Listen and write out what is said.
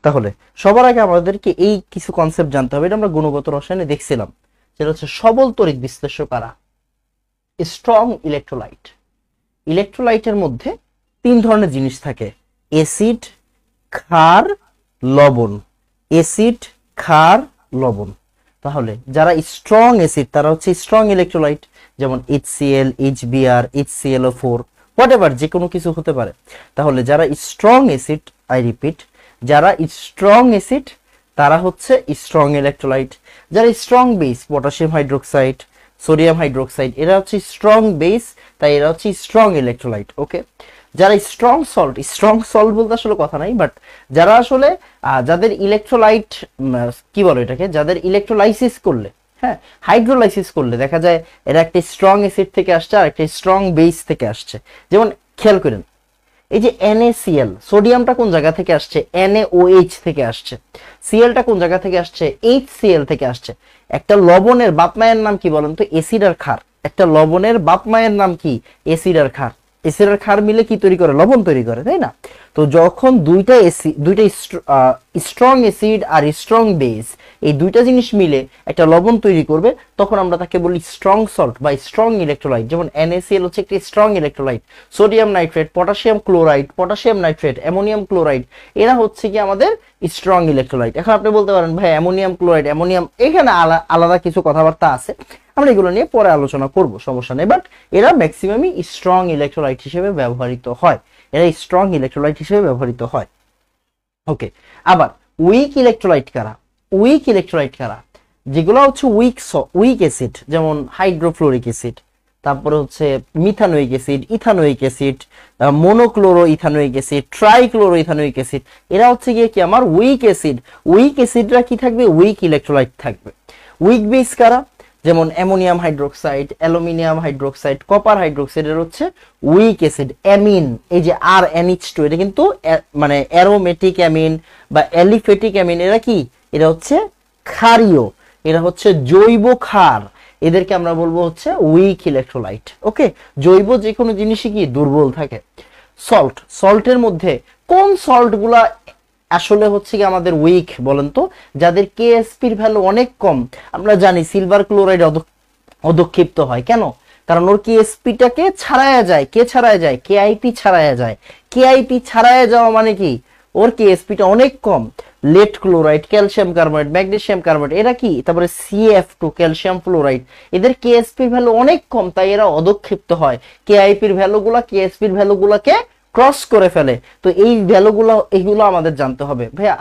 তাহলে সবার আগে আমাদেরকে এই কিছু কনসেপ্ট জানতে হবে, এটা আমরা গুণগত রসায়নে দেখছিলাম, যেটা হচ্ছে সবল তড়িৎ বিশ্লেষ্য কারা, স্ট্রং ইলেকট্রোলাইট। ইলেকট্রোলাইটের মধ্যে তিন ধরনের জিনিস থাকে, অ্যাসিড, ক্ষার, লবণ। অ্যাসিড, ক্ষার, লবণ। তাহলে যারা স্ট্রং অ্যাসিড তারা হচ্ছে স্ট্রং ইলেকট্রোলাইট, যেমন HCl, HBr, HClO4, হোয়াটএভার, যে কোনো কিছু হতে পারে। তাহলে যারা স্ট্রং অ্যাসিড, আই রিপিট, যারা স্ট্রং অ্যাসিড তারা হচ্ছে স্ট্রং ইলেকট্রোলাইট। যারা strong base, potassium hydroxide, sodium hydroxide, এরা হচ্ছে স্ট্রং বেস, তাই এরা হচ্ছে স্ট্রং ইলেকট্রোলাইট। ওকে, যারা স্ট্রং সল্ট বলতে আসলে কথা নাই, বাট যারা আসলে যাদের ইলেকট্রোলাইট কি বলে এটাকে, যাদের ইলেকট্রোলাইসিস করলে, হ্যাঁ হাইড্রোলাইসিস করলে দেখা যায় এরা একটা স্ট্রং অ্যাসিড থেকে আসছে আর একটা স্ট্রং বেস থেকে আসছে। যেমন খেয়াল করেন, এই যে NaCl, সোডিয়ামটা কোন জায়গা থেকে আসছে, NaOH থেকে আসছে। সিএলটা কোন জায়গা থেকে আসছে, HCl থেকে আসছে। একটা লবণের বাপ মায়ের নাম কি বলেন তো, অ্যাসিড আর ক্ষার। একটা লবণের বাপ মায়ের নাম কি, অ্যাসিড আর ক্ষার। অ্যাসিড আর ক্ষার মিলে কি তৈরি করে, লবণ তৈরি করে, তাই না? তো যখন দুইটা স্ট্রং অ্যাসিড আর স্ট্রং বেস, এই দুইটা জিনিস মিলে একটা লবণ তৈরি করবে, তখন আমরা তাকে বলি স্ট্রং সল্ট বা স্ট্রং ইলেকট্রোলাইট। যেমন NaCl হচ্ছে একটি strong electrolyte, sodium nitrate, potassium chloride, potassium nitrate, ammonium chloride, এরা হচ্ছে কি আমাদের স্ট্রং ইলেকট্রোলাইট। এখন আপনি বলতে পারেন ভাই অ্যামোনিয়াম ক্লোরাইড, অ্যামোনিয়াম, এখানে আলাদা কিছু কথাবার্তা আছে, আমরা এগুলো নিয়ে পরে আলোচনা করব, সমস্যা নেই। বাট এরা ম্যাক্সিমামই স্ট্রং ইলেকট্রোলাইট হিসেবে ব্যবহৃত হয়, এরা স্ট্রং ইলেকট্রোলাইট হিসেবে ব্যবহৃত হয়। ওকে, আবার উইক ইলেকট্রোলাইট কারা, উইক ইলেকট্রোলাইট কারা, যেগুলো হচ্ছে উইক অ্যাসিড, যেমন হাইড্রোফ্লোরিক অ্যাসিড, তারপরে হচ্ছে methanoic acid, ethanoic acid, monochloro ethanoic acid, trichloro ethanoic acid, এরা হচ্ছে গিয়ে কি আমার উইক অ্যাসিড। উইক অ্যাসিডরা কি থাকবে, উইক ইলেকট্রোলাইট থাকবে। উইক বেস কারা, যেমন ammonium hydroxide, aluminium hydroxide, copper hydroxide, এর হচ্ছে উইক অ্যাসিড। অ্যামিন, এই যে RNH2, এটা কিন্তু মানে অ্যারোমেটিক অ্যামিন বা অ্যালিফেটিক অ্যামিন, এরা কি, এরা হচ্ছে ক্ষারীয়, এরা হচ্ছে জৈব ক্ষার, এদেরকে আমরা বলবো হচ্ছে উইক ইলেকট্রোলাইট। ওকে, জৈব যে কোনো জিনিসই কি দুর্বল থাকে। সল্টের মধ্যে কোন সল্ট গুলা আসলে হচ্ছে কি আমাদের উইক বলেন তো, যাদের KSP-র ভ্যালু অনেক কম। আমরা জানি সিলভার ক্লোরাইড অধক্ষিপ্ত হয় কেন, কারণ ওর KSP-টাকে ছাড়ায়া যায়, কে ছাড়ায়া যায়, KIP ছাড়ায়া যায়। KIP ছাড়ায়া যাওয়া মানে কি, ওর KSP-টা অনেক কম। Lead chloride, calcium carbonate, magnesium carbonate, এরা কি, তারপরে CF2, ক্যালসিয়াম ফ্লোরাইড, এদের KSP-র ভ্যালু অনেক কম, তাই এরা অধক্ষিপ্ত হয়। KIP-র ভ্যালুগুলা KSP-র ভ্যালুগুলাকে ক্রস করে ফেলে। তো এই ভ্যালুগুলো, এইগুলো আমাদের জানতে হবে। ভাইয়া